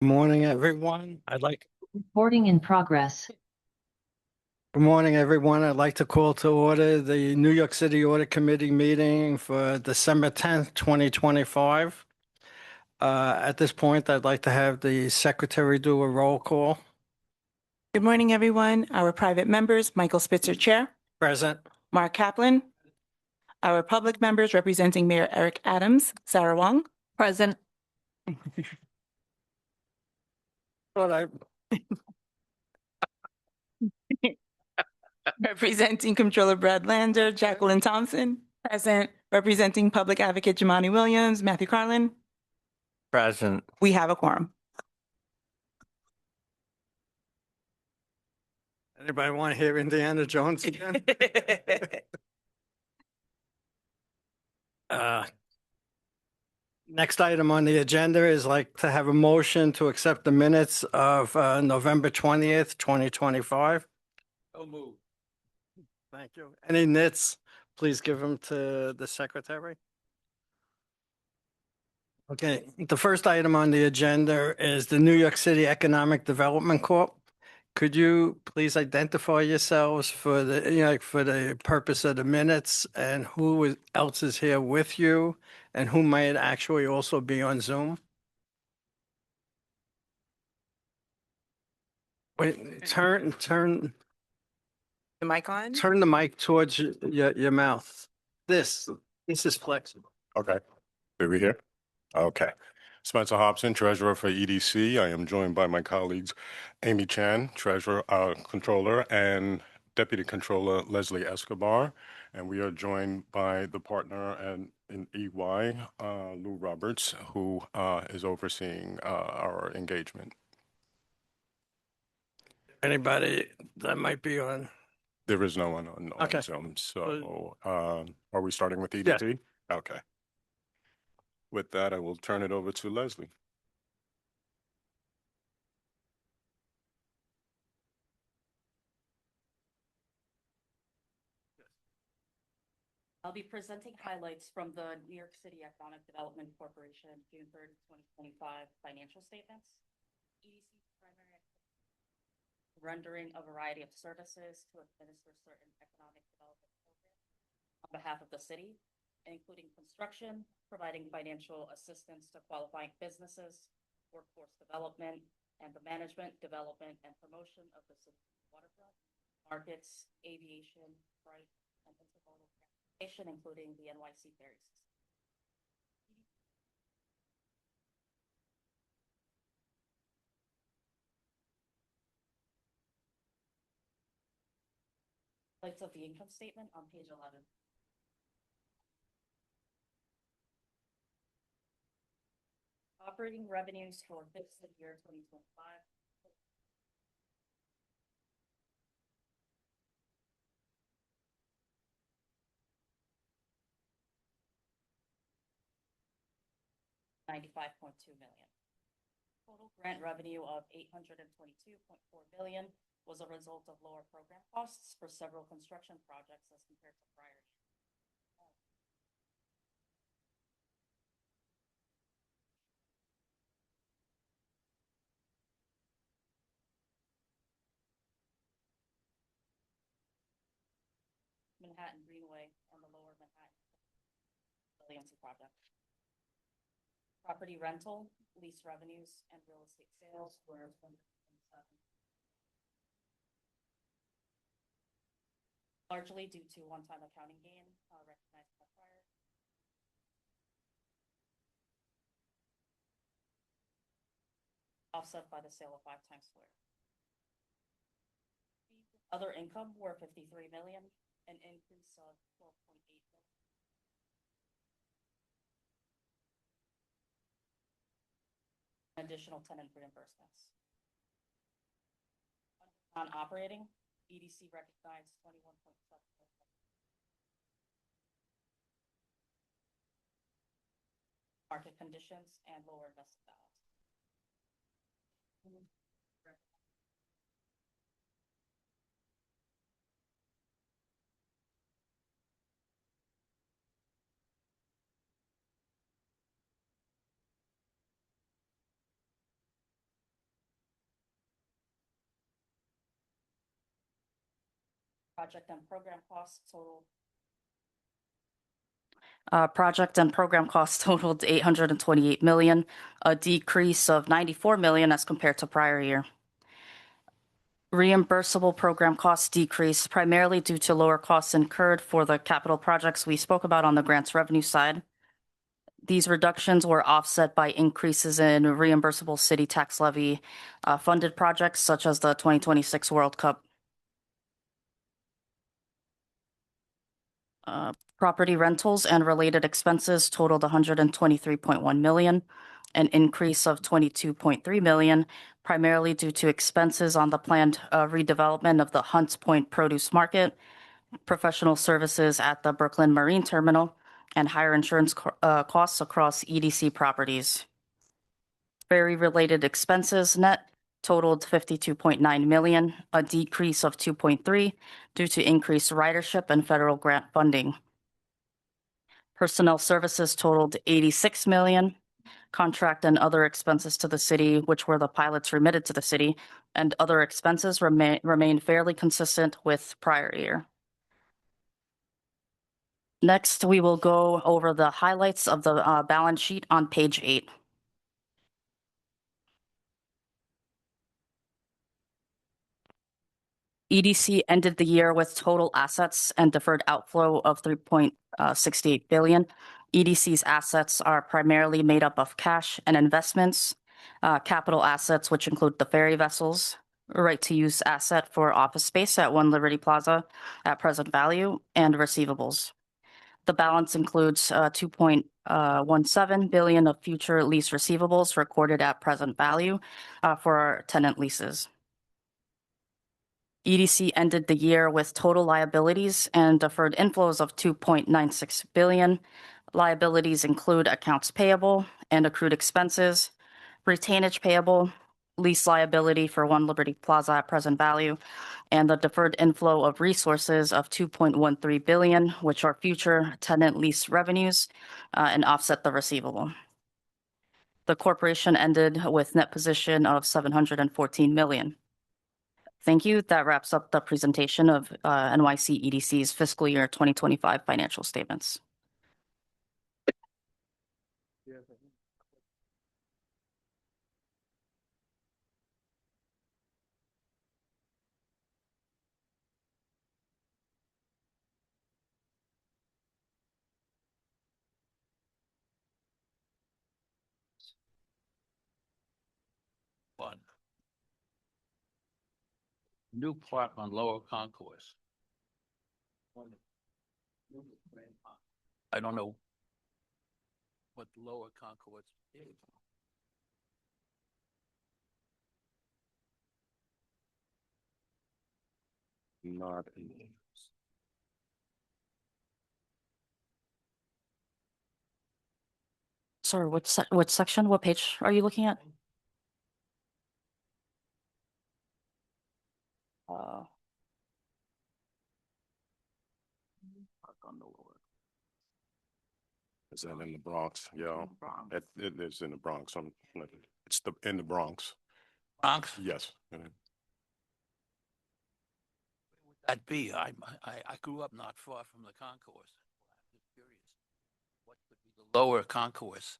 Morning, everyone. Recording in progress. Good morning, everyone. I'd like to call to order the New York City Audit Committee meeting for December 10th, 2025. At this point, I'd like to have the secretary do a roll call. Good morning, everyone. Our private members, Michael Spitzer, Chair. Present. Mark Kaplan. Our public members representing Mayor Eric Adams, Sarah Wong. Present. Thought I- Representing Comptroller Brad Lander, Jacqueline Thompson. Present. Representing Public Advocate Jamani Williams, Matthew Carlin. Present. We have a quorum. Anybody want to hear Indiana Jones again? Next item on the agenda is like to have a motion to accept the minutes of November 20th, 2025. So move. Thank you. Any nits, please give them to the secretary. Okay, the first item on the agenda is the New York City Economic Development Corp. Could you please identify yourselves for for the purpose of the minutes, and else is here with you and who might actually also be on Zoom? Wait, turn The mic on? the mic towards your mouth. This is flexible. Okay. Did we hear? Okay. Spencer Hobson, Treasurer for EDC. I am joined by my colleagues, Amy Chan, Treasurer, Controller, and Deputy Controller Leslie Escobar. And we are joined by the partner in EY, Lou Roberts, who is overseeing our engagement. Anybody that might be on? There is no one on Okay. Zoom. So are we starting with EDT? Yeah. Okay. With that, I will turn it over to Leslie. I'll be presenting highlights from the New York City Economic Development Corporation June 3rd, 2025 financial statements. EDC's primary rendering a variety of services to administer certain economic development programs on behalf of the city, including construction, providing financial assistance to qualifying businesses, workforce development, and the management, development, and promotion of the city's waterfront, markets, aviation, freight, and intermodal transportation, including the NYC ferry system. Highlights of the income statement on page 11. Operating revenues for fiscal year 2025. $95.2 million. Total grant revenue of $822.4 million was a result of lower program costs for several construction projects as compared to prior years. Manhattan Greenway and the Lower Manhattan Resiliency Project. Property rental, lease revenues, and real estate sales were 2027. Largely due to one-time accounting gain recognized by prior. Offset by the sale of 5 Times Square. Other income were $53 million, an increase of $12.8 million. Additional tenant reimbursements. Non-operating, EDC recognized $21.7 million. Market conditions and lower invested balance. Project and program costs total Project and program costs totaled 828 million, a decrease of 94 million as compared to prior year. Reimbursable program costs decreased primarily due to lower costs incurred for the capital projects we spoke about on the grants revenue side. These reductions were offset by increases in reimbursable city tax levy funded projects such as the 2026 World Cup. Property rentals and related expenses totaled 123.1 million, an increase of 22.3 million, primarily due to expenses on the planned redevelopment of the Hunts Point Produce Market, professional services at the Brooklyn Marine Terminal, and higher insurance costs across EDC properties. Ferry-related expenses net totaled 52.9 million, a decrease of 2.3 due to increased ridership and federal grant funding. Personnel services totaled 86 million. Contract and other expenses to the city, which were the pilots remitted to the city, and other expenses remain fairly consistent with prior year. Next, we will go over the highlights of the balance sheet on page 8. EDC ended the year with total assets and deferred outflow of 3.68 billion. EDC's assets are primarily made up of cash and investments, capital assets, which include the ferry vessels, right to use asset for office space at 1 Liberty Plaza at present value, and receivables. The balance includes 2.17 billion of future lease receivables recorded at present value for our tenant leases. EDC ended the year with total liabilities and deferred inflows of 2.96 billion. Liabilities include accounts payable and accrued expenses, retainage payable, lease liability for 1 Liberty Plaza at present value, and the deferred inflow of resources of 2.13 billion, which are future tenant lease revenues and offset the receivable. The corporation ended with net position of 714 million. Thank you. That wraps up the presentation of NYC EDC's fiscal year 2025 financial statements. One. New park on Lower Concourse. I don't know what Lower Concourse is. Not. Sorry, what section, what page are you looking at? Park on the Lower. Is that in the Bronx? Yeah, Bronx. it is in the Bronx. It's in the Bronx. Bronx? Yes. That be? I grew up not far from the concourse. I'm just curious, what could be the Lower Concourse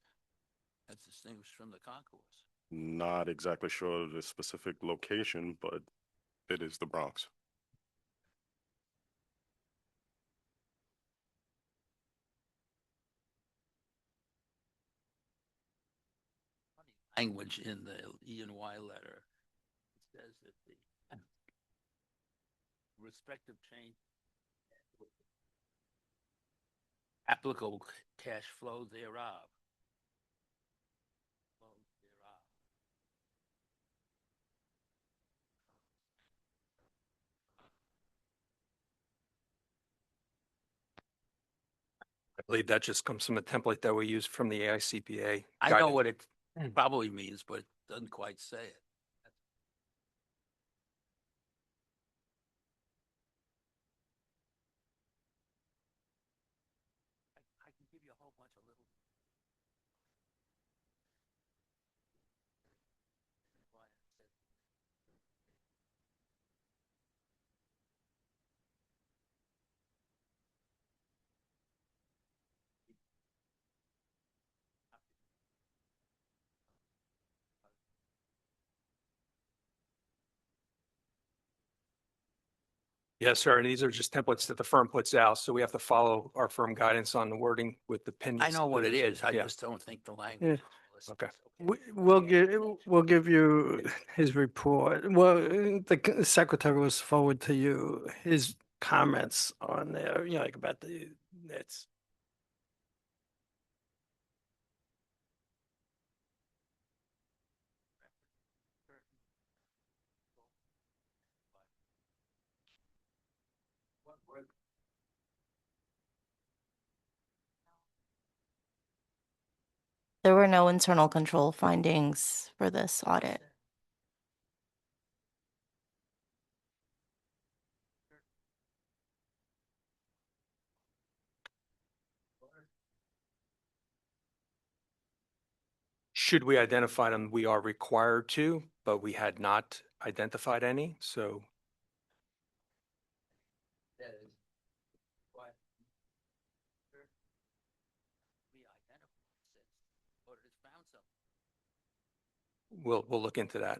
that's distinguished from the concourse? Not exactly sure of the specific location, but it is the Bronx. Language in the E&Y letter. It says that the respective change applicable cash flow thereof. I believe that just comes from a template that we use from the AICPA. I know guidance. what it probably means, but it doesn't quite say it. I can give you a whole bunch of little. Yes, sir. And these are just templates that the firm puts out. So we have to follow our firm guidance on the wording with the opinions. I know what it is. I Yeah. just don't think the language. Okay. We'll give you his report. Well, the secretary will forward to you his comments on there, like about the nets. There were no internal control findings for this audit. Should we identify them? We are required to, but we had not identified any. So we'll look into that.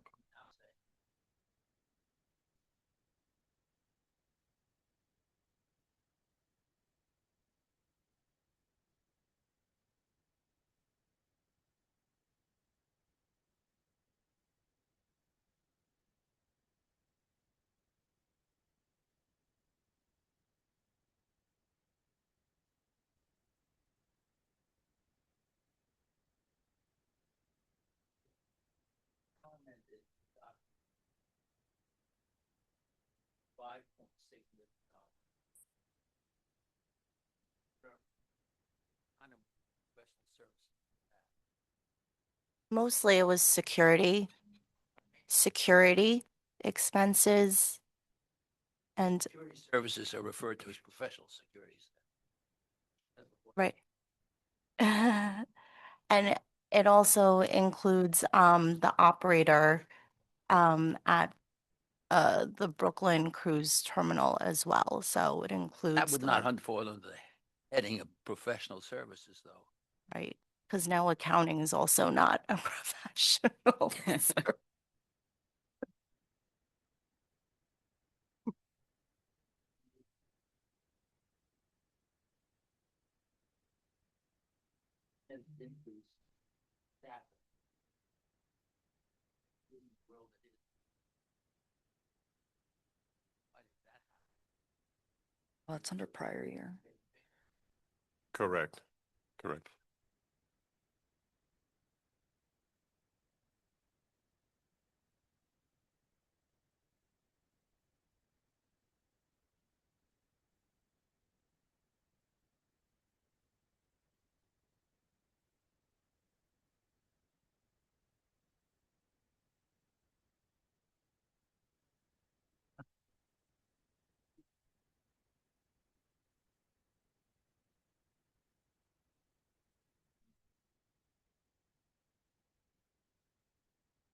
Mostly it was security expenses, and Security services are referred to as professional securities. right. And it also includes the operator at the Brooklyn Cruise Terminal as well. So it includes That would not fall under the heading of professional services, though. right, because now accounting is also not a professional. Well, it's under prior year. Correct. Correct.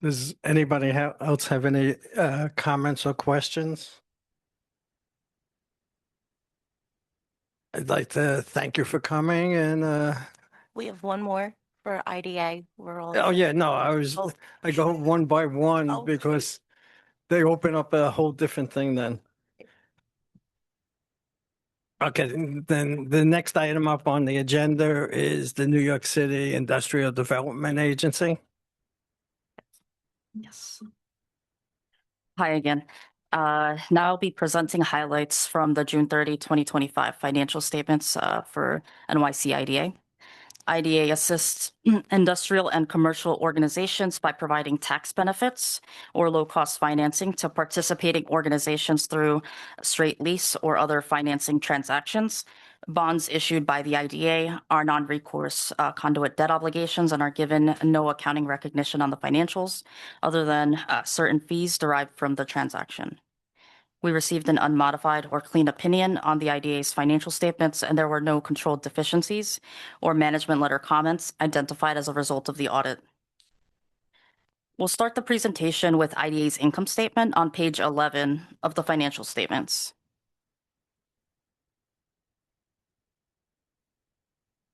Does anybody else have any comments or questions? I'd like to thank you for coming and, We have one more for IDA. We're all oh yeah, no, Oh. I go one by one Oh. because they open up a whole different thing then. Okay, then the next item up on the agenda is the New York City Industrial Development Agency. Yes. Hi again. Now I'll be presenting highlights from the June 30, 2025 financial statements for NYC IDA. IDA assists industrial and commercial organizations by providing tax benefits or low-cost financing to participating organizations through straight lease or other financing transactions. Bonds issued by the IDA are non-recourse conduit debt obligations and are given no accounting recognition on the financials other than certain fees derived from the transaction. We received an unmodified or clean opinion on the IDA's financial statements, and there were no controlled deficiencies or management letter comments identified as a result of the audit. We'll start the presentation with IDA's income statement on page 11 of the financial statements.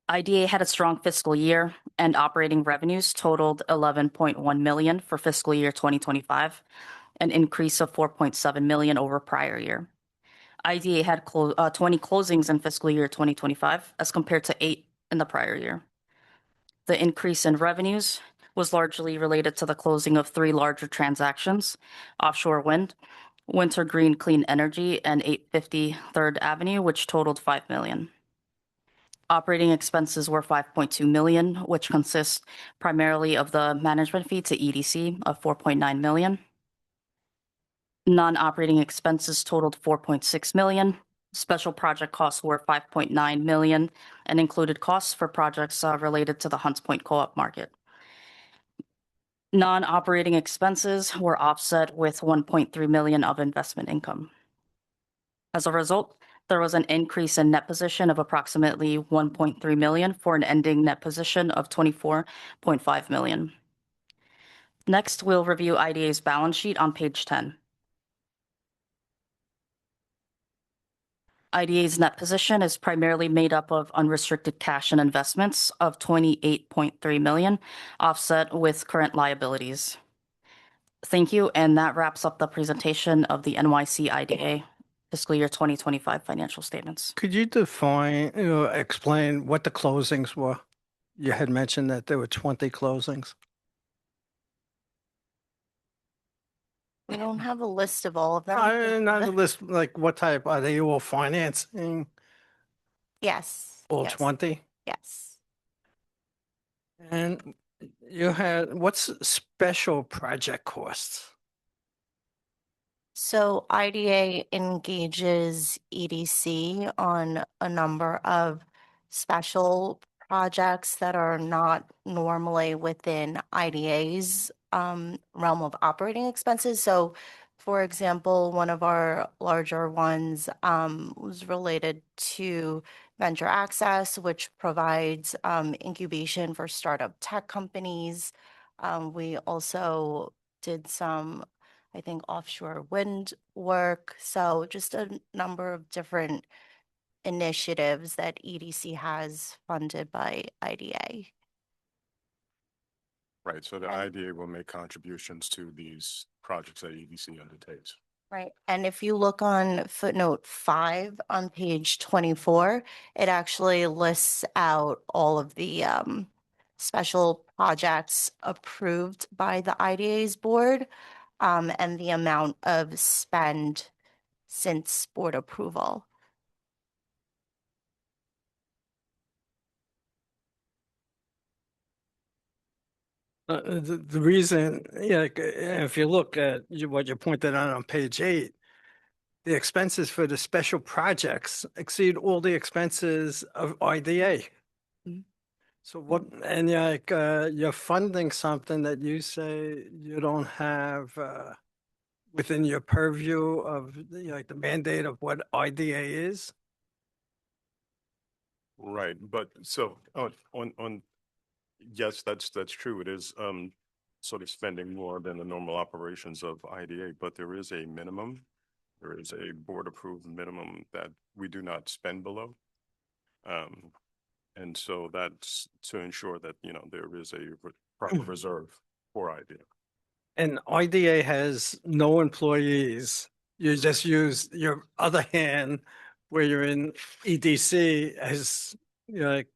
IDA had a strong fiscal year, and operating revenues totaled $11.1 million for fiscal year 2025, an increase of $4.7 million over prior year. IDA had 20 closings in fiscal year 2025 as compared to 8 in the prior year. The increase in revenues was largely related to the closing of 3 larger transactions: offshore wind, Winter Green Clean Energy, and 850 Third Avenue, which totaled $5 million. Operating expenses were $5.2 million, which consists primarily of the management fee to EDC of $4.9 million. Non-operating expenses totaled $4.6 million. Special project costs were $5.9 million and included costs for projects related to the Hunts Point Co-op Market. Non-operating expenses were offset with $1.3 million of investment income. As a result, there was an increase in net position of approximately $1.3 million for an ending net position of $24.5 million. Next, we'll review IDA's balance sheet on page 10. IDA's net position is primarily made up of unrestricted cash and investments of $28.3 million, offset with current liabilities. Thank you, and that wraps up the presentation of the NYC IDA fiscal year 2025 financial statements. Could you explain what the closings were? You had mentioned that there were 20 closings. We don't have a list of all of them. Not a list, like what type? Are they all financing, Yes. all yes, 20? Yes. And you had, what's special project costs? So IDA engages EDC on a number of special projects that are not normally within IDA's realm of operating expenses. So, for example, one of our larger ones was related to venture access, which provides incubation for startup tech companies. We also did some, I think, offshore wind work. So just a number of different initiatives that EDC has funded by IDA. Right, so the IDA will make contributions to these projects that EDC undertakes. Right. And if you look on footnote 5 on page 24, it actually lists out all of the special projects approved by the IDA's board and the amount of spend since board approval. The reason, if you look at what you pointed out on page 8, the expenses for the special projects exceed all the expenses of IDA. Mhm. So what, and you're funding something that you say you don't have within your purview of the mandate of what IDA is? Right, but so on yes, that's true. It is sort of spending more than the normal operations of IDA, but there is a minimum. There is a board approved minimum that we do not spend below. And so that's to ensure that, there is a proper reserve for IDA. And IDA has no employees. You just use your other hand where you're in EDC as the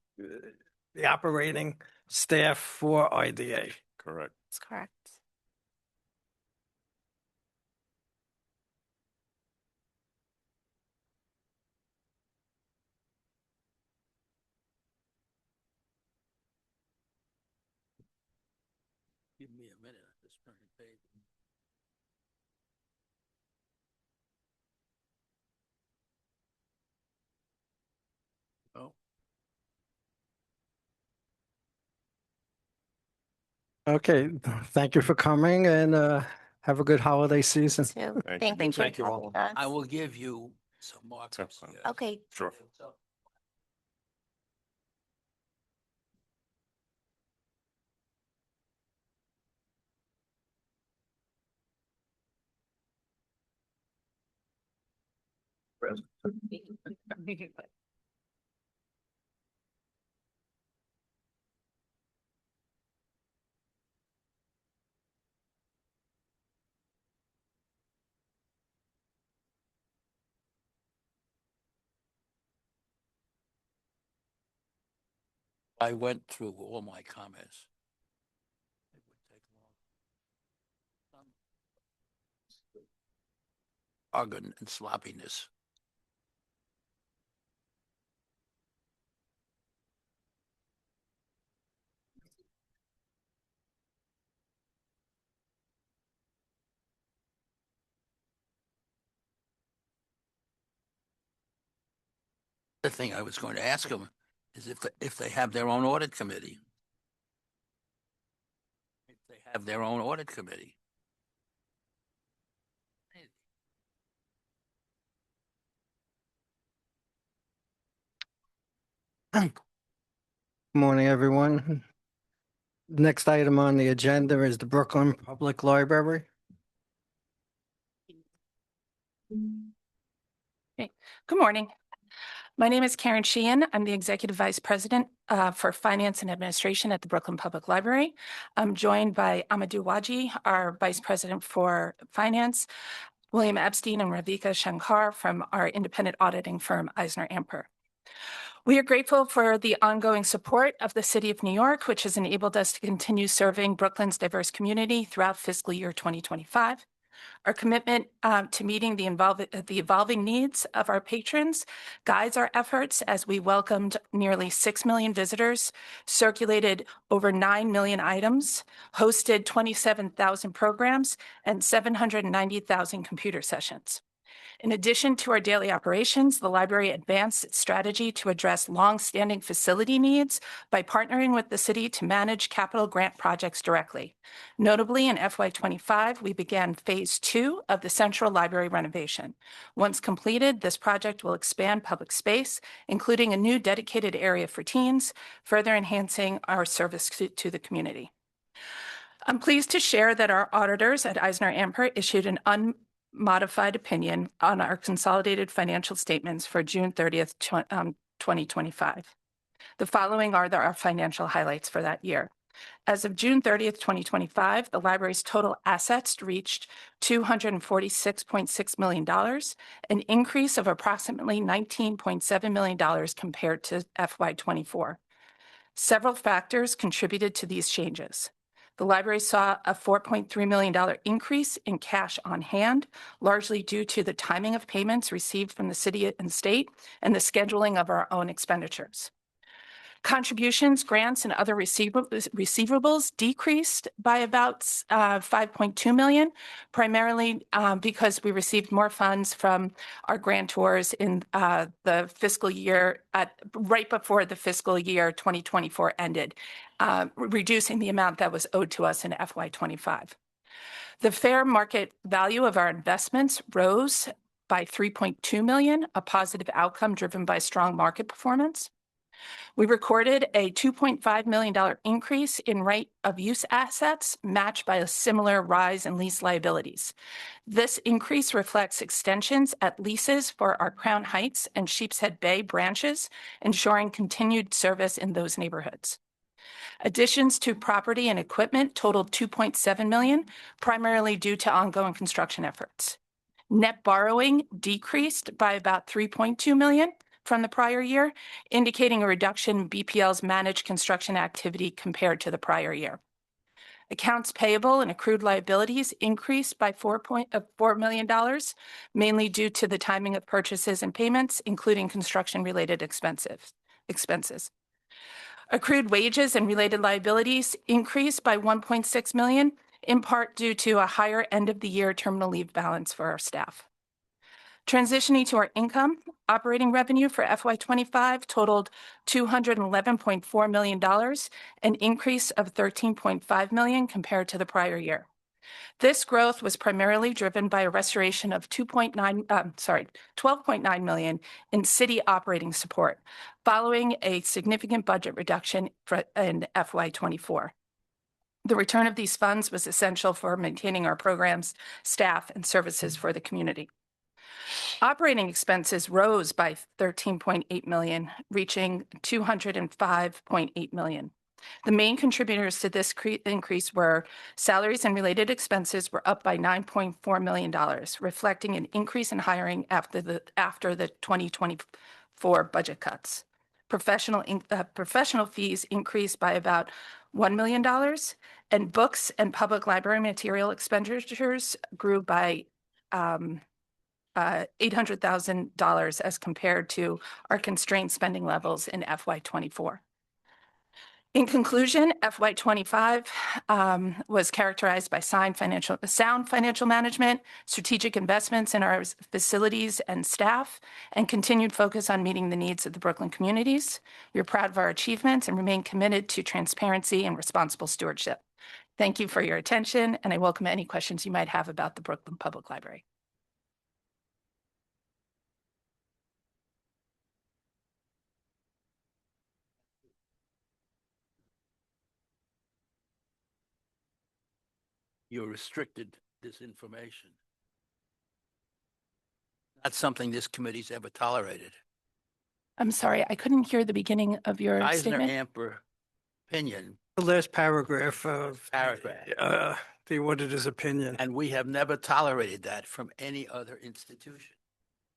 operating staff for IDA. Correct. That's correct. Give me a minute, I'm just turning the page. Oh, Okay, thank you for coming and have a good holiday season. So Thank thank you. you for Thank you all. having us. I will give you some markers. Excellent. here. Okay. Sure. So- I went through all my comments. It would take long. Jargon and sloppiness. The thing I was going to ask them is if they have their own audit committee. If they have their own audit committee. Morning, everyone. Next item on the agenda is the Brooklyn Public Library. Good morning. My name is Karen Sheehan. I'm the Executive Vice President for Finance and Administration at the Brooklyn Public Library. I'm joined by Amadou Waji, our Vice President for Finance, William Epstein and Ravika Shankar from our independent auditing firm, Eisner Amper. We are grateful for the ongoing support of the City of New York, which has enabled us to continue serving Brooklyn's diverse community throughout fiscal year 2025. Our commitment to meeting the evolving needs of our patrons guides our efforts as we welcomed nearly 6 million visitors, circulated over 9 million items, hosted 27,000 programs, and 790,000 computer sessions. In addition to our daily operations, the library advanced its strategy to address long-standing facility needs by partnering with the city to manage capital grant projects directly. Notably, in FY25, we began phase 2 of the central library renovation. Once completed, this project will expand public space, including a new dedicated area for teens, further enhancing our service to the community. I'm pleased to share that our auditors at Eisner Amper issued an unmodified opinion on our consolidated financial statements for June 30th, 2025. The following are our financial highlights for that year. As of June 30th, 2025, the library's total assets reached $246.6 million, an increase of approximately $19.7 million compared to FY24. Several factors contributed to these changes. The library saw a $4.3 million increase in cash on hand, largely due to the timing of payments received from the city and state and the scheduling of our own expenditures. Contributions, grants, and other receivables decreased by about $5.2 million, primarily because we received more funds from our grantors in the fiscal year right before the fiscal year 2024 ended, reducing the amount that was owed to us in FY25. The fair market value of our investments rose by $3.2 million, a positive outcome driven by strong market performance. We recorded a $2.5 million increase in right of use assets, matched by a similar rise in lease liabilities. This increase reflects extensions at leases for our Crown Heights and Sheepshead Bay branches, ensuring continued service in those neighborhoods. Additions to property and equipment totaled $2.7 million, primarily due to ongoing construction efforts. Net borrowing decreased by about $3.2 million from the prior year, indicating a reduction in BPL's managed construction activity compared to the prior year. Accounts payable and accrued liabilities increased by $4 million, mainly due to the timing of purchases and payments, including construction-related expenses. Accrued wages and related liabilities increased by $1.6 million, in part due to a higher end-of-the-year terminal leave balance for our staff. Transitioning to our income, operating revenue for FY25 totaled $211.4 million, an increase of $13.5 million compared to the prior year. This growth was primarily driven by a restoration of $12.9 million in city operating support, following a significant budget reduction in FY24. The return of these funds was essential for maintaining our programs, staff, and services for the community. Operating expenses rose by $13.8 million, reaching $205.8 million. The main contributors to this increase were salaries and related expenses were up by $9.4 million, reflecting an increase in hiring after the 2024 budget cuts. Professional fees increased by about $1 million, and books and public library material expenditures grew by $800,000 as compared to our constrained spending levels in FY '24. In conclusion, FY '25 was characterized by sound financial management, strategic investments in our facilities and staff, and continued focus on meeting the needs of the Brooklyn communities. We're proud of our achievements and remain committed to transparency and responsible stewardship. Thank you for your attention, and I welcome any questions you might have about the Brooklyn Public Library. You're restricted this information. That's something this committee's ever tolerated. I'm sorry, I couldn't hear the beginning of your Eisner statement. Amper opinion, The last paragraph of paragraph. the auditor's opinion. And we have never tolerated that from any other institution.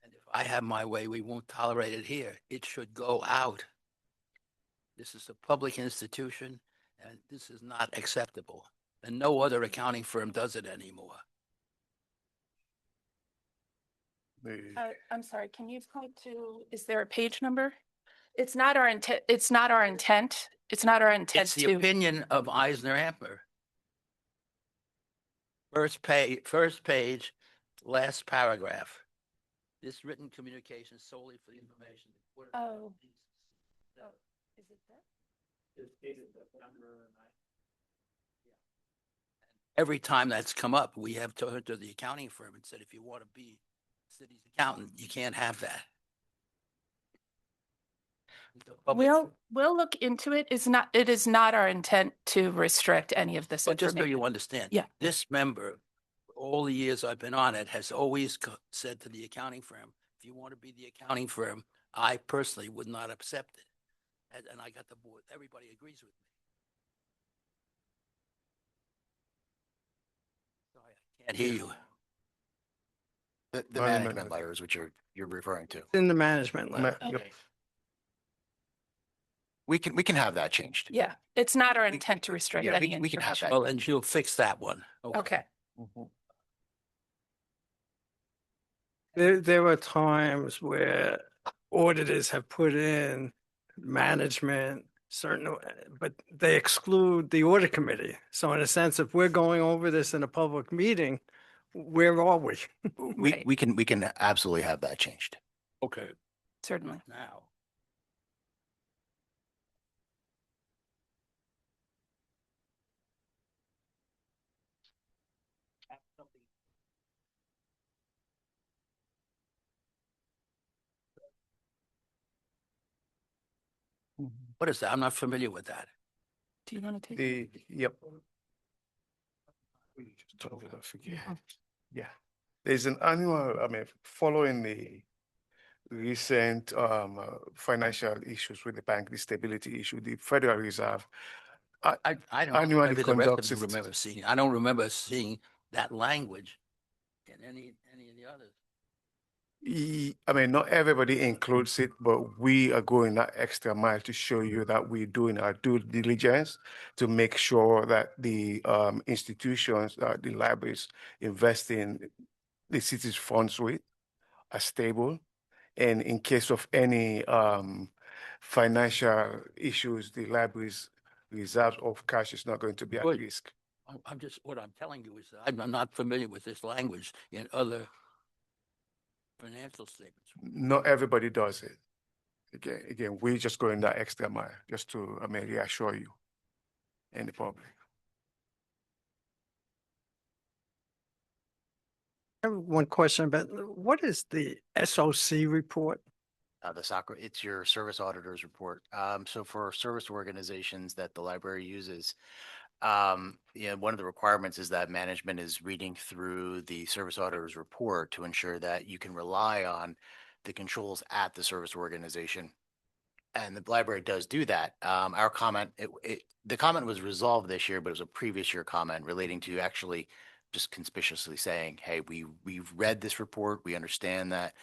And if I have my way, we won't tolerate it here. It should go out. This is a public institution, and this is not acceptable. And no other accounting firm does it anymore. I'm sorry, can you point to, is there a page number? It's not our intent, it's not our intent. It's not our intent It's the to, opinion of Eisner Amper. First page, last paragraph. This written communication solely for the information. oh, is it that? Every time that's come up, we have turned to the accounting firm and said, if you want to be city's accountant, you can't have that. The public- We'll look into it. It is not our intent to restrict any of this But just so information. you understand. Yeah. This member, all the years I've been on it, has always said to the accounting firm, if you want to be the accounting firm, I personally would not accept it. And I got the board, everybody agrees with me. Sorry, I can't hear you. The Management management layers, which you're referring to. It's in the management letter. Okay. We can have that changed. Yeah, it's not our intent to restrict yeah, any we can have information. that. Well, and you'll fix that one. Okay. There were times where auditors have put in management, but they exclude the audit committee. So in a sense, if we're going over this in a public meeting, where are we? Right. We can absolutely have that changed. Okay. Certainly. Now. What is that? I'm not familiar with that. Do you want to take? it? Yep. Yeah, there's an annual, following the recent financial issues with the bank, the stability issue, the Federal Reserve. I don't know. Annually Maybe the rest of conducts you its- remember seeing, I don't remember seeing that language in any of the others. Not everybody includes it, but we are going that extra mile to show you that we're doing our due diligence to make sure that the institutions, the libraries invest in the city's funds with are stable. And in case of any financial issues, the library's reserves of cash is not going to be at Good. risk. I'm just, what I'm telling you is that I'm not familiar with this language in other financial statements. Not everybody does it. Again, we're just going that extra mile just to, reassure you and the public. I have one question about, what is the SOC report? The SOC, it's your service auditors report. So for service organizations that the library uses, one of the requirements is that management is reading through the service auditors report to ensure that you can rely on the controls at the service organization. And the library does do that. Our comment, the comment was resolved this year, but it was a previous year comment relating to actually just conspicuously saying, hey, we've read this report. We understand that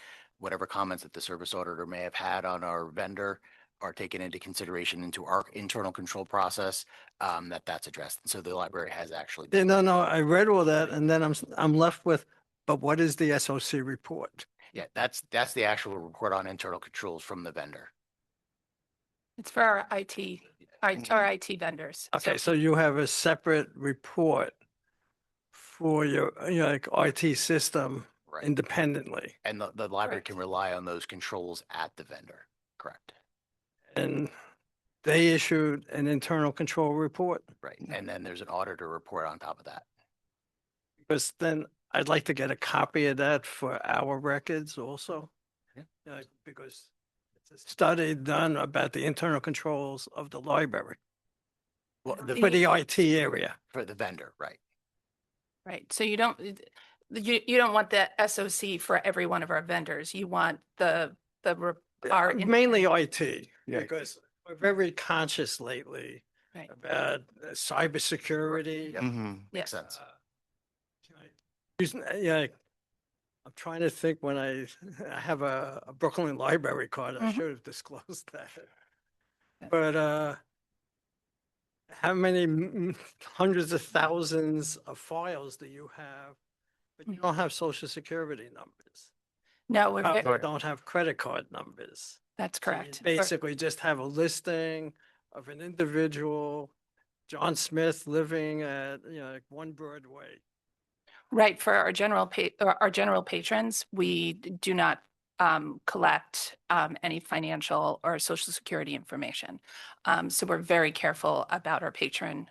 whatever comments that the service auditor may have had on our vendor are taken into consideration into our internal control process, that's addressed. And so the library has actually. Yeah, no, I read all that and then I'm left with, but what is the SOC report? Yeah, that's the actual report on internal controls from the vendor. It's for our our IT vendors. Okay, so you have a separate report for your, like IT system Right. independently. And the library Correct. can rely on those controls at the vendor. Correct. And they issued an internal control report. Right. And then there's an auditor report on top of that. Because then I'd like to get a copy of that for our records also. Yeah. Because it's a study done about the internal controls of the library Well, for the IT area. for the vendor, right. Right. So you don't want the SOC for every one of our vendors. You want our Mainly IT, Yeah. because we're very conscious lately Right. about cybersecurity. Yep. Mhm. Makes sense. Yeah, I'm trying to think when I have a Brooklyn Library card, I Mhm. should have disclosed that. But how many hundreds of thousands of files do you have? But you don't have social security numbers. No, we're Don't have credit card numbers. that's So you correct. basically just have a listing of an individual, John Smith, living at, like One Broadway. Right, for our general patrons, we do not collect any financial or social security information. So we're very careful about our patron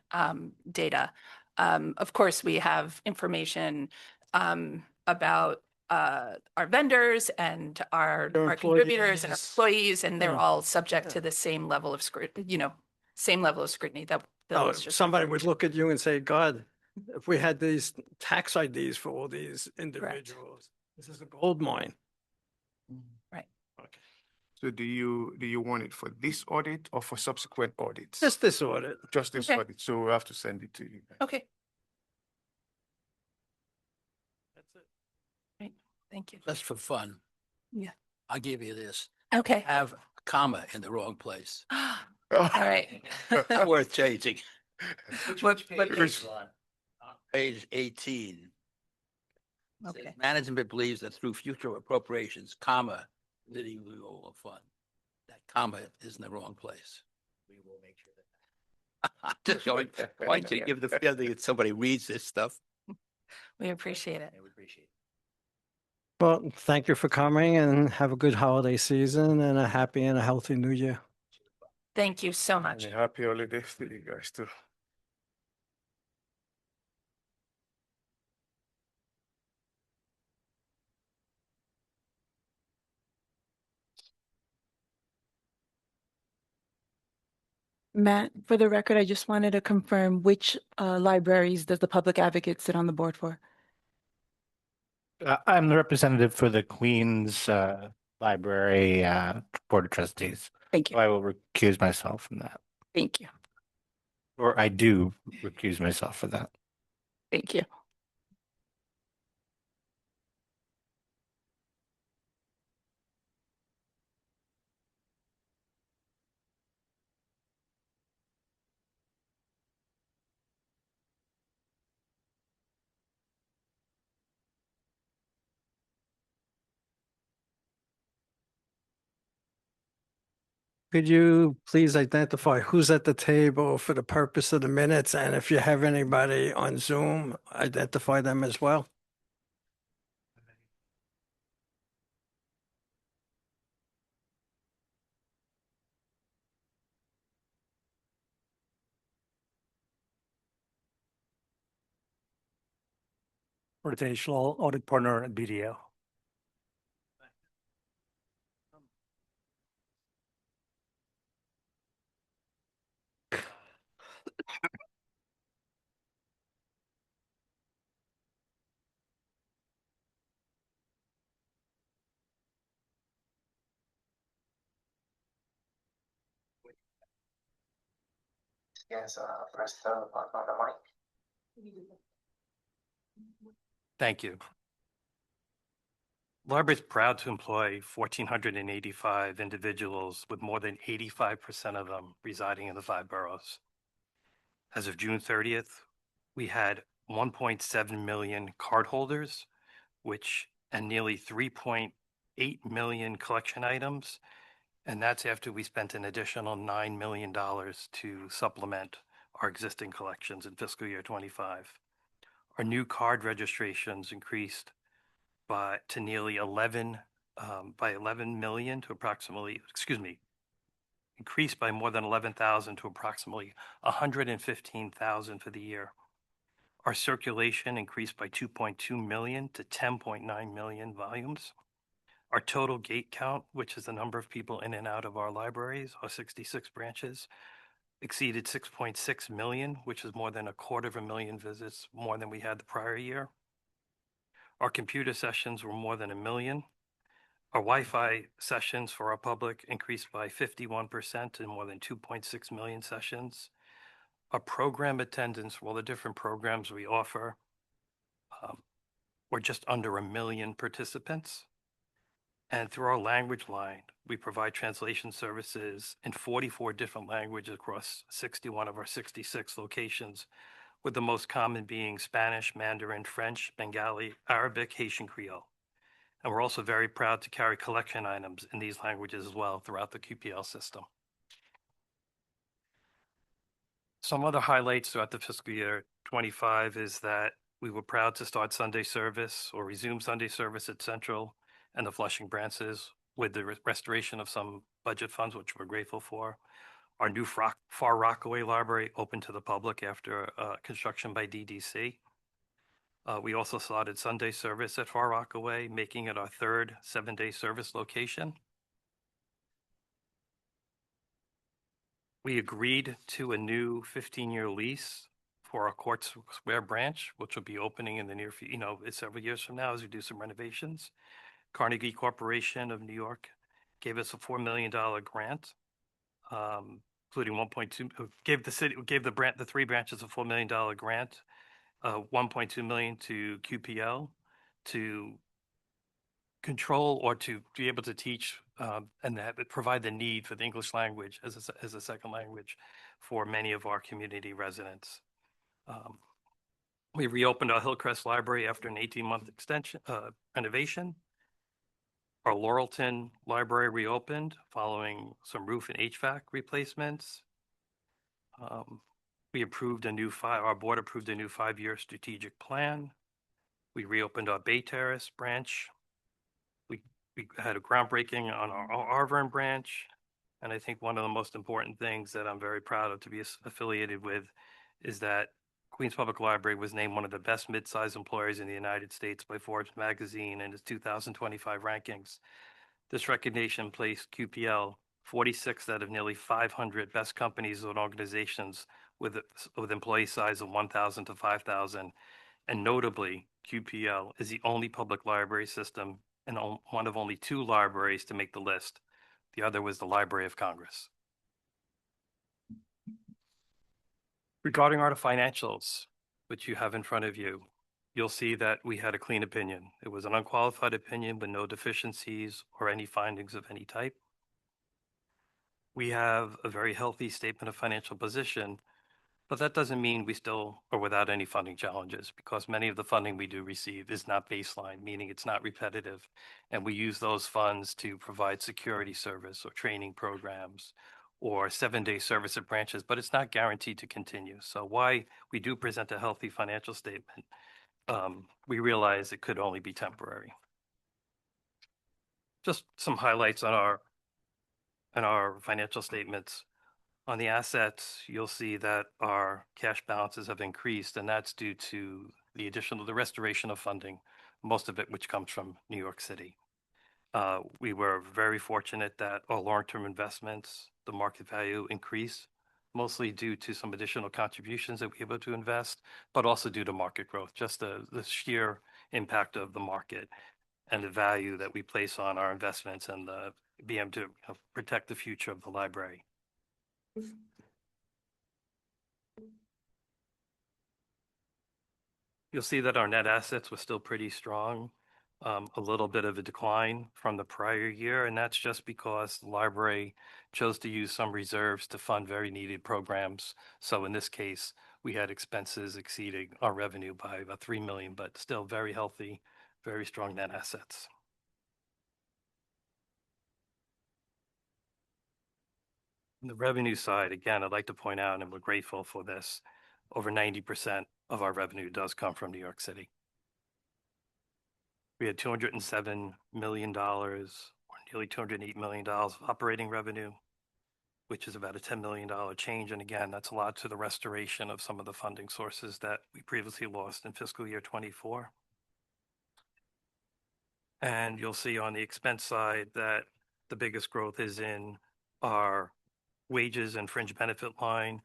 data. Of course, we have information about our vendors and our Their contributors and our employees. employees, and they're Yeah. all subject Yeah. to the same level of same level of scrutiny that Bill Oh, was just. somebody would look at you and say, God, if we had these tax IDs for all these individuals, this is a gold mine. Right. Okay. So do you want it for this audit or for subsequent audits? Just this audit. Just this Okay. audit. So we'll have to send it to you. Okay, That's it. great, thank you. Just for fun. Yeah. I'll give you this. Okay. Have a comma in the wrong place. All right. Not worth changing. What page? Page 18. Says, Okay. management believes that through future appropriations, comma, Liddy will fund. That comma is in the wrong place. We will make sure that. I'm just going to give the feeling that somebody reads this stuff. We appreciate it. We appreciate it. Well, thank you for coming and have a good holiday season and a happy and a healthy new year. Thank you so much. And a happy holidays to you guys too. Matt, for the record, I just wanted to confirm which libraries does the public advocate sit on the board for? I'm the representative for the Queens Library Board of Trustees. Thank you. So I will recuse myself from that, Thank you. or I do recuse myself for that. Thank you. Could you please identify who's at the table for the purpose of the minutes? And if you have anybody on Zoom, identify them as well. Rotational audit partner at BDO. Yes, press the button on the mic. Thank you. Library is proud to employ 1,485 individuals, with more than 85% of them residing in the 5 boroughs. As of June 30th, we had 1.7 million cardholders, and nearly 3.8 million collection items. And that's after we spent an additional $9 million to supplement our existing collections in fiscal year 25. Our new card registrations increased by nearly 11 million to approximately, increased by more than 11,000 to approximately 115,000 for the year. Our circulation increased by 2.2 million to 10.9 million volumes. Our total gate count, which is the number of people in and out of our libraries, our 66 branches, exceeded 6.6 million, which is more than 250,000 visits, more than we had the prior year. Our computer sessions were more than 1 million. Our Wi-Fi sessions for our public increased by 51% to more than 2.6 million sessions. Our program attendance for all the different programs we offer were just under 1 million participants. And through our language line, we provide translation services in 44 different languages across 61 of our 66 locations, with the most common being Spanish, Mandarin, French, Bengali, Arabic, Haitian Creole. And we're also very proud to carry collection items in these languages as well throughout the QPL system. Some other highlights throughout the fiscal year 25 is that we were proud to start Sunday service or resume Sunday service at Central and the Flushing branches with the restoration of some budget funds, which we're grateful for. Our new Far Rockaway Library opened to the public after construction by DDC. We also started Sunday service at Far Rockaway, making it our 3rd 7-day service location. We agreed to a new 15-year lease for our Court Square branch, which will be opening in the near future, several years from now as we do some renovations. Carnegie Corporation of New York gave us a $4 million grant, including 1.2, gave the 3 branches a $4 million grant, 1.2 million to QPL to control or to be able to teach and provide the need for the English language as a second language for many of our community residents. We reopened our Hillcrest Library after an 18-month extension renovation. Our Laurelton Library reopened following some roof and HVAC replacements. Our board approved a new 5-year strategic plan. We reopened our Bay Terrace branch. We had a groundbreaking on our Arvern branch. And I think one of the most important things that I'm very proud of to be affiliated with is that Queens Public Library was named one of the best mid-sized employers in the United States by Forbes magazine in its 2025 rankings. This recognition placed QPL 46th out of nearly 500 best companies and organizations with employee size of 1,000 to 5,000. And notably, QPL is the only public library system and one of only 2 libraries to make the list. The other was the Library of Congress. Regarding our financials, which you have in front of you, you'll see that we had a clean opinion. It was an unqualified opinion with no deficiencies or any findings of any type. We have a very healthy statement of financial position, but that doesn't mean we still are without any funding challenges, because many of the funding we do receive is not baseline, meaning it's not repetitive. And we use those funds to provide security service or training programs or 7-day service at branches, but it's not guaranteed to continue. So while we do present a healthy financial statement, we realize it could only be temporary. Just some highlights on our financial statements. On the assets, you'll see that our cash balances have increased, and that's due to the restoration of funding, most of it which comes from New York City. We were very fortunate that our long-term investments, the market value increased, mostly due to some additional contributions that we were able to invest, but also due to market growth, just the sheer impact of the market and the value that we place on our investments and be able to protect the future of the library. You'll see that our net assets were still pretty strong. a little bit of a decline from the prior year, and that's just because the library chose to use some reserves to fund very needed programs. So in this case, we had expenses exceeding our revenue by about 3 million, but still very healthy, very strong net assets. On the revenue side, again, I'd like to point out, and we're grateful for this, over 90% of our revenue does come from New York City. We had $207 million, or nearly $208 million of operating revenue, which is about a $10 million change. And again, that's a lot to the restoration of some of the funding sources that we previously lost in fiscal year 24. And you'll see on the expense side that the biggest growth is in our wages and fringe benefit line.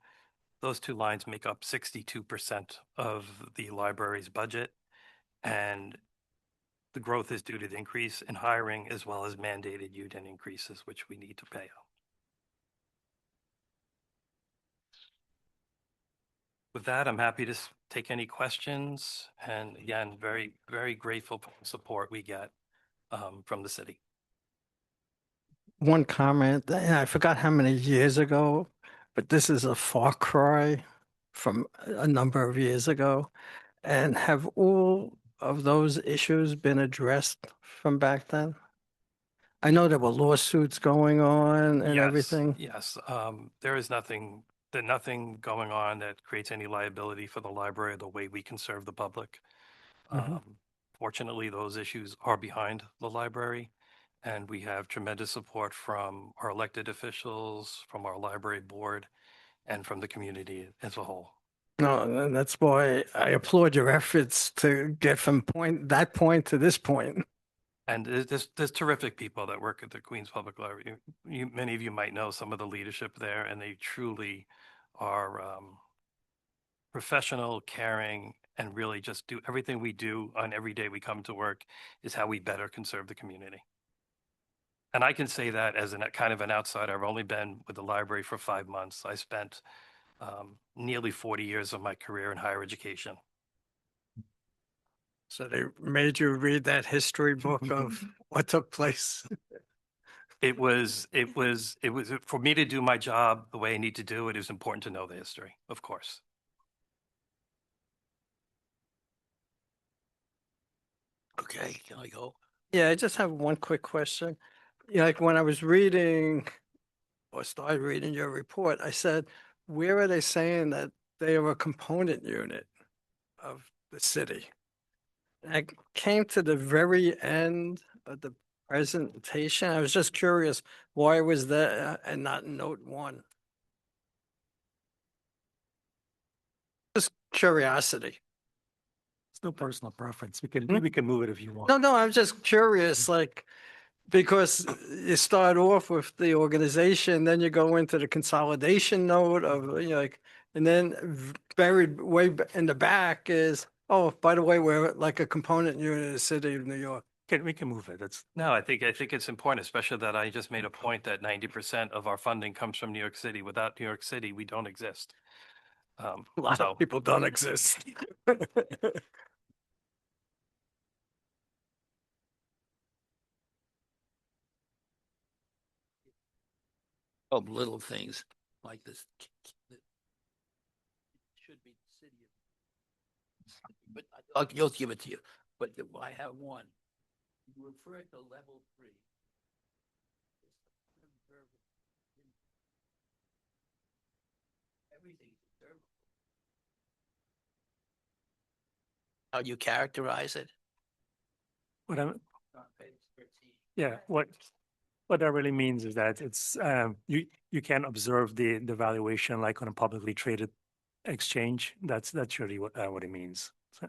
Those two lines make up 62% of the library's budget. And the growth is due to the increase in hiring as well as mandated union increases, which we need to pay out. With that, I'm happy to take any questions. And again, very, very grateful for the support we get from the city. One comment, and I forgot how many years ago, but this is a far cry from a number of years ago. And have all of those issues been addressed from back then? I know there were lawsuits going on and Yes, everything. yes. There is nothing going on that creates any liability for the library the way we can serve the public. Mhm. Fortunately, those issues are behind the library, and we have tremendous support from our elected officials, from our library board, and from the community as a whole. No, and that's why I applaud your efforts to get from that point to this point. And there's terrific people that work at the Queens Public Library. Many of you might know some of the leadership there, and they truly are professional, caring, and really just do everything we do on every day we come to work is how we better can serve the community. And I can say that as kind of an outsider. I've only been with the library for 5 months. I spent nearly 40 years of my career in higher education. So they made you read that history book of what took place. It was for me to do my job the way I need to do it. It was important to know the history, of course. Okay, can I go? Yeah, I just have one quick question. Like when I was reading or started reading your report, I said, where are they saying that they are a component unit of the city? And I came to the very end of the presentation. I was just curious, why was that and not note one? Just curiosity. It's no personal preference. We can move it if you want. No, I'm just curious, like, because you start off with the organization, then you go into the consolidation note of, like, and then buried way in the back is, oh, by the way, we're like a component unit of the city of New York. We can move it. No, I think it's important, especially that I just made a point that 90% of our funding comes from New York City. Without New York City, we don't exist. A lot of people don't exist. Of little things like this. It should be the city of, but I'll give it to you. But I have one. You refer to level 3. Everything is observable. How you characterize it? What I'm, On page 13. yeah, what that really means is that it's you can observe the valuation like on a publicly traded exchange. That's really what it means. So.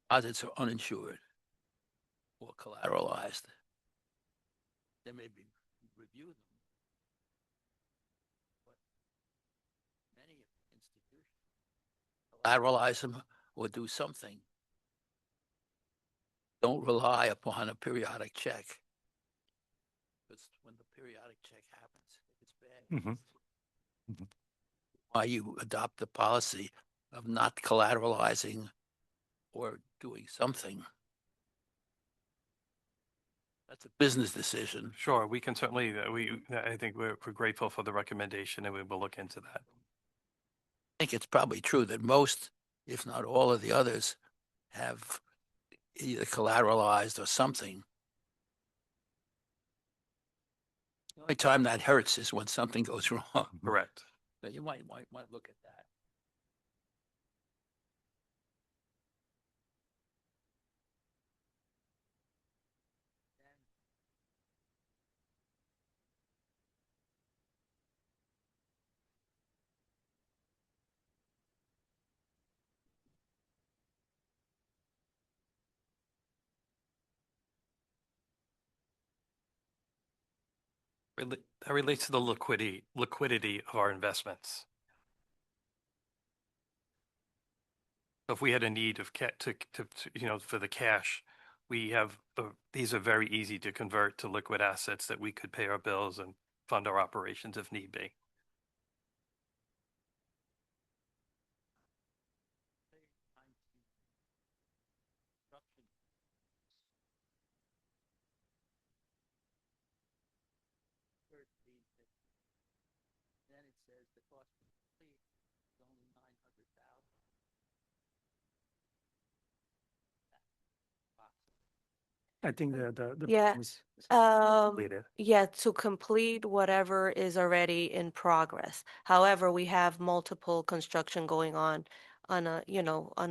Audits are uninsured. or collateralized. There may be review them. But many institutions collateralize them or do something. Don't rely upon a periodic check. Because when the periodic check happens, it's bad. Mhm. Mhm. Why you adopt the policy of not collateralizing or doing something. That's a business decision. Sure, we can certainly, I think we're grateful for the recommendation and we will look into that. I think it's probably true that most, if not all of the others, have either collateralized or something. The only time that hurts is when something goes wrong. Correct. So you might look at that. That relates to the liquidity of our investments. If we had a need of for the cash, we have, these are very easy to convert to liquid assets that we could pay our bills and fund our operations if need be. Then it says the cost to complete is only 900,000. I think the Yeah, was Um, completed. yeah, to complete whatever is already in progress. However, we have multiple construction going on on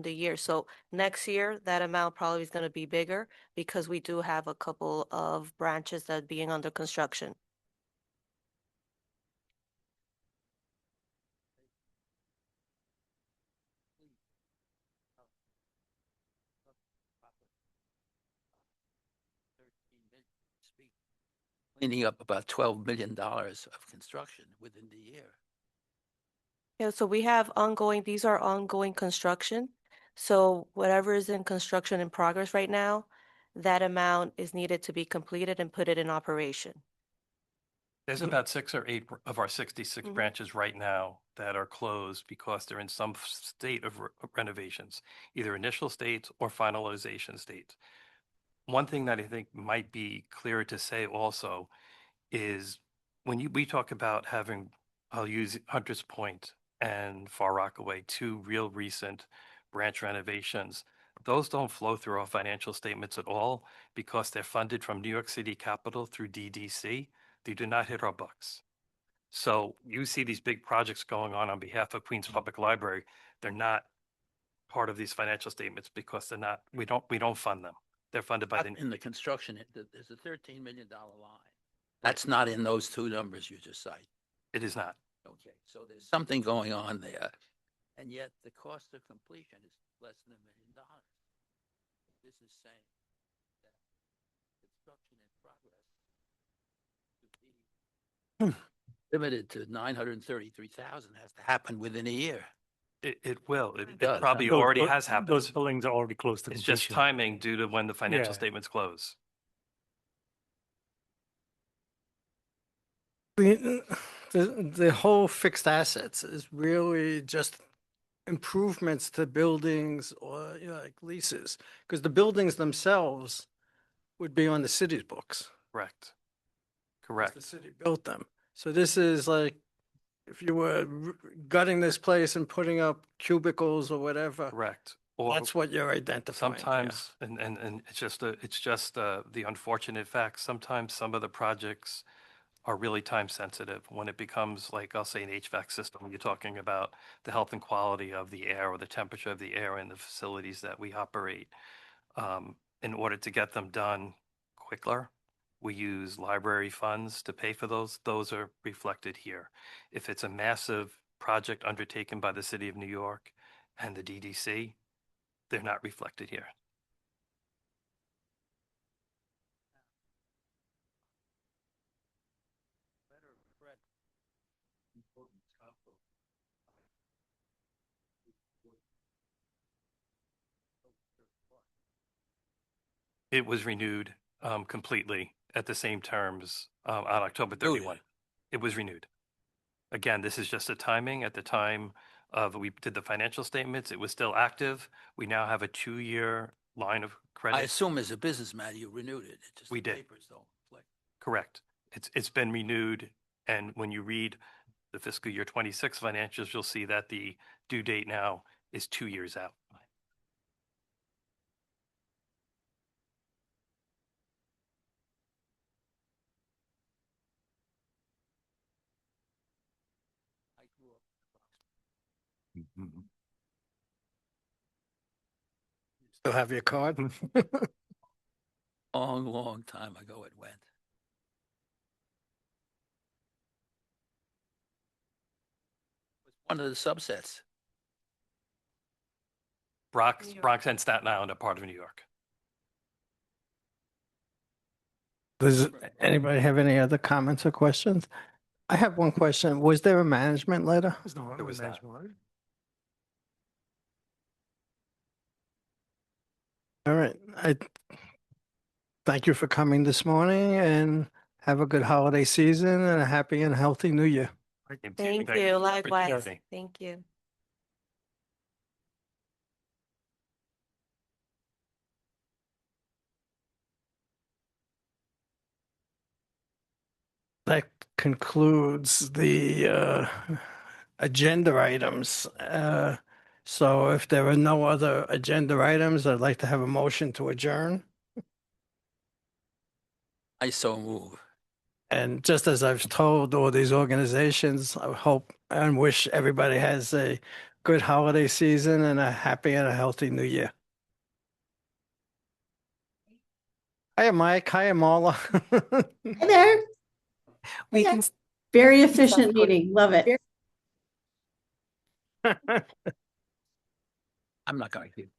the year. So next year, that amount probably is going to be bigger because we do have a couple of branches that are being under construction. Cleaning up about $12 million of construction within the year. Yeah, so we have these are ongoing construction. So whatever is in construction in progress right now, that amount is needed to be completed and put it in operation. There's about 6 or 8 of our 66 Mhm. branches right now that are closed because they're in some state of renovations, either initial states or finalization states. One thing that I think might be clearer to say also is when we talk about having, I'll use Hunters Point and Far Rockaway, 2 real recent branch renovations. Those don't flow through our financial statements at all because they're funded from New York City Capital through DDC. They do not hit our books. So you see these big projects going on behalf of Queens Public Library. They're not part of these financial statements because they're not, we don't fund them. They're funded by the, In the construction, there's a $13 million line. That's not in those two numbers you just cited. it is not. Okay, so there's something going on there, and yet the cost of completion is less than $1 million. This is saying that construction in progress should be limited to 933,000 has to happen within a year. It will. It does, probably Those already bu- has happened. Those buildings are already close to It's completion. just timing due to when the financial Yeah. statements close. The whole fixed assets is really just improvements to buildings or, like leases, because the buildings themselves would be on the city's books. Correct. 'Cause Correct. the city built them. So this is like, if you were gutting this place and putting up cubicles or whatever, Correct. Or that's what you're identifying here. sometimes, and it's just the unfortunate fact, sometimes some of the projects are really time sensitive. When it becomes like, I'll say an HVAC system, you're talking about the health and quality of the air or the temperature of the air in the facilities that we operate. In order to get them done quicker, we use library funds to pay for those. Those are reflected here. If it's a massive project undertaken by the city of New York and the DDC, they're not reflected here. It was renewed completely at the same terms on October 31. It was renewed. Again, this is just a timing. At the time of we did the financial statements, it was still active. We now have a 2-year line of credit. I assume as a business matter, you renewed it. It's just We the did. papers don't reflect. Correct. It's been renewed, and when you read the fiscal year 26 financials, you'll see that the due date now is 2 years out. I grew up. Still have your card? Long, long time ago it went. It was one of the subsets. Bronx and Staten Island are part of New York. Does anybody have any other comments or questions? I have one question. Was there a management letter? There was not. All right. I thank you for coming this morning and have a good holiday season and a happy and healthy new year. Thank for you. Likewise. tuning. Thank you. That concludes the agenda items. So if there are no other agenda items, I'd like to have a motion to adjourn. I so move. And just as I've told all these organizations, I hope and wish everybody has a good holiday season and a happy and a healthy new year. Hiya, Mike. Hiya, Marla. Hi there. We can Very efficient meeting. Love it. I'm not going to keep.